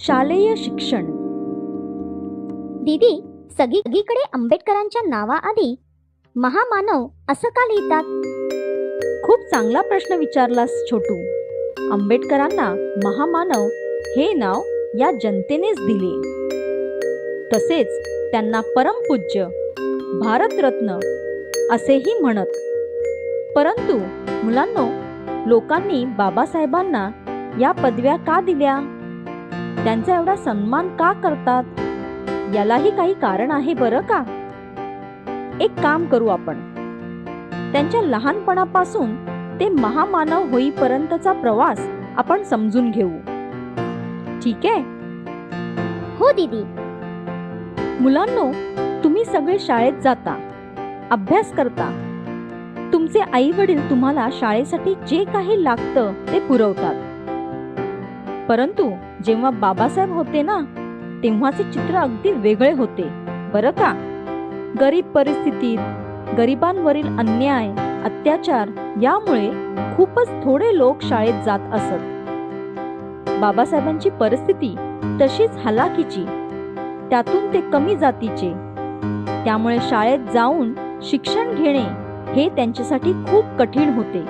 शालेय शिक्षण. दीदी, सगळीकडे आंबेडकरांच्या नावाआधी महामानव असं का लिहितात? खूप चांगला प्रश्न विचारलास छोटू. आंबेडकरांना महामानव हे नाव या जनतेनेच दिले. तसेच त्यांना परमपूज्य, भारतरत्न असेही म्हणत. परंतु मुलांनो, लोकांनी बाबासाहेबांना या पदव्या का दिल्या? त्यांचा एवढा सन्मान का करतात? यालाही काही कारण आहे बरं का. एक काम करू आपण. त्यांच्या लहानपणापासून ते महामानव होईपर्यंतचा प्रवास आपण समजून घेऊ. ठीक आहे? हो दीदी. मुलांनो, तुम्ही सगळे शाळेत जाता, अभ्यास करता. तुमचे आई वडील तुम्हाला शाळेसाठी जे काही लागतं ते पुरवतात. परंतु जेव्हा बाबासाहेब होते ना, तेव्हाचे चित्र अगदी वेगळे होते बरं का. गरीब परिस्थितीत, गरिबांवरील अन्याय, अत्याचार यामुळे खूपच थोडे लोक शाळेत जात असत. बाबासाहेबांची परिस्थिती तशीच हलाखीची, त्यातून ते कमी जातीचे. त्यामुळे शाळेत जाऊन शिक्षण घेणे हे त्यांच्यासाठी खूप कठीण होते.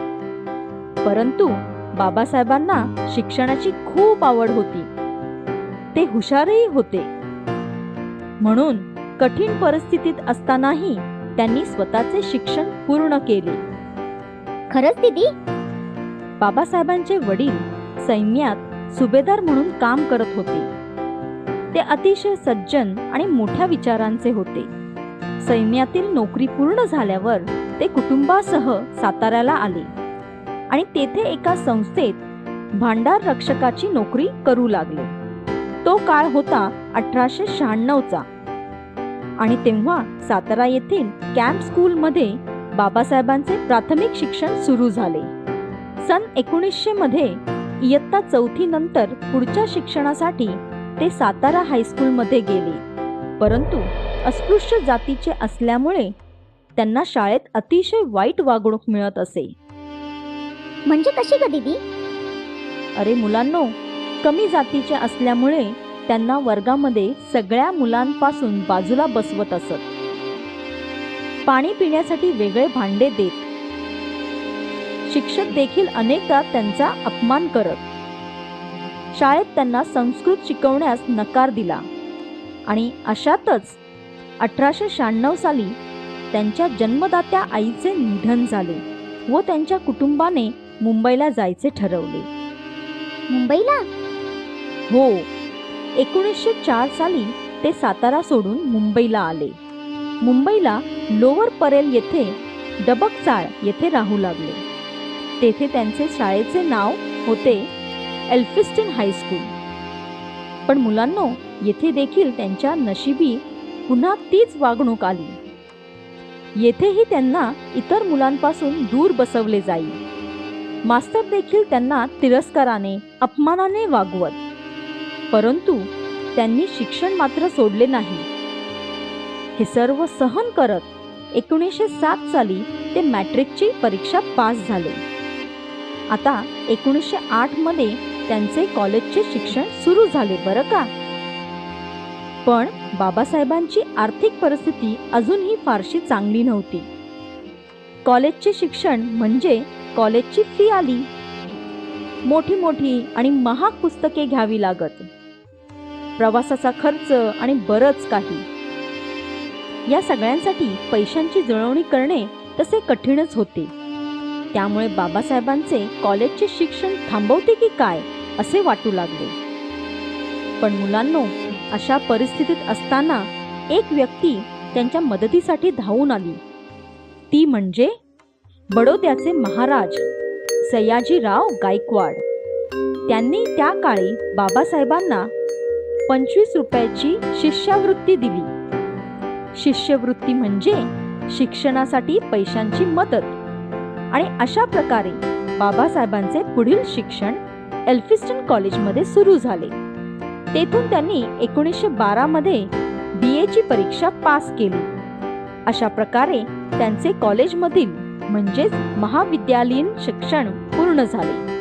परंतु बाबासाहेबांना शिक्षणाची खूप आवड होती. ते हुशारही होते. म्हणून कठीण परिस्थितीत असतानाही त्यांनी स्वतःचे शिक्षण पूर्ण केले. खरंच दीदी? बाबासाहेबांचे वडील सैन्यात सुभेदार म्हणून काम करत होते. ते अतिशय सज्जन आणि मोठ्या विचारांचे होते. सैन्यातील नोकरी पूर्ण झाल्यावर ते कुटुंबासह साताऱ्याला आले आणि तेथे एका संस्थेत भांडार रक्षकाची नोकरी करू लागले. तो काळ होता 1896चा आणि तेव्हा सातारा येथील कॅम्प स्कूलमध्ये बाबासाहेबांचे प्राथमिक शिक्षण सुरू झाले. सन 1900 मध्ये इयत्ता 4थी नंतर पुढच्या शिक्षणासाठी ते सातारा हायस्कूलमध्ये गेले. परंतु अस्पृश्य जातीचे असल्यामुळे त्यांना शाळेत अतिशय वाईट वागणूक मिळत असे. म्हणजे कशी ग दीदी? अरे मुलांनो, कमी जातीचे असल्यामुळे त्यांना वर्गामध्ये सगळ्या मुलांपासून बाजूला बसवत असत. पाणी पिण्यासाठी वेगळे भांडे देत. शिक्षक देखील अनेकदा त्यांचा अपमान करत. शाळेत त्यांना संस्कृत शिकवण्यास नकार दिला आणि अशातच 1896 साली त्यांच्या जन्मदात्या आईचे निधन झाले व त्यांच्या कुटुंबाने मुंबईला जायचे ठरवले. मुंबईला? हो. 1904 साली ते सातारा सोडून मुंबईला आले. मुंबईला लोअर परेल येथे डबकचाळ येथे राहू लागले. तेथे त्यांचे शाळेचे नाव होते एल्फिस्टन हायस्कूल. पण मुलांनो, येथे देखील त्यांच्या नशिबी पुन्हा तीच वागणूक आली. येथेही त्यांना इतर मुलांपासून दूर बसवले जाई. मास्तर देखील त्यांना तिरस्काराने, अपमानाने वागवत. परंतु त्यांनी शिक्षण मात्र सोडले नाही. हे सर्व सहन करत 1907 साली ते मॅट्रिकची परीक्षा पास झाले. आता 1908 मध्ये त्यांचे कॉलेजचे शिक्षण सुरू झाले बरं का. पण बाबासाहेबांची आर्थिक परिस्थिती अजूनही फारशी चांगली नव्हती. कॉलेजचे शिक्षण म्हणजे कॉलेजची फी आली. मोठी मोठी आणि महाग पुस्तके घ्यावी लागत. प्रवासाचा खर्च आणि बरंच काही. या सगळ्यांसाठी पैशांची जुळवणी करणे तसे कठीणच होते. त्यामुळे बाबासाहेबांचे कॉलेजचे शिक्षण थांबवते की काय असे वाटू लागले. पण मुलांनो, अशा परिस्थितीत असताना एक व्यक्ती त्यांच्या मदतीसाठी धावून आली. ती म्हणजे बडोद्याचे महाराज सयाजीराव गायकवाड. त्यांनी त्या काळी बाबासाहेबांना 25 रुपयाची शिष्यवृत्ती दिली. शिष्यवृत्ती म्हणजे शिक्षणासाठी पैशांची मदत. आणि अशा प्रकारे बाबासाहेबांचे पुढील शिक्षण एल्फिस्टन कॉलेजमध्ये सुरू झाले. तेथून त्यांनी 1912 मध्ये BA ची परीक्षा पास केली. अशा प्रकारे त्यांचे कॉलेजमधील म्हणजेच महाविद्यालयीन शिक्षण पूर्ण झाले.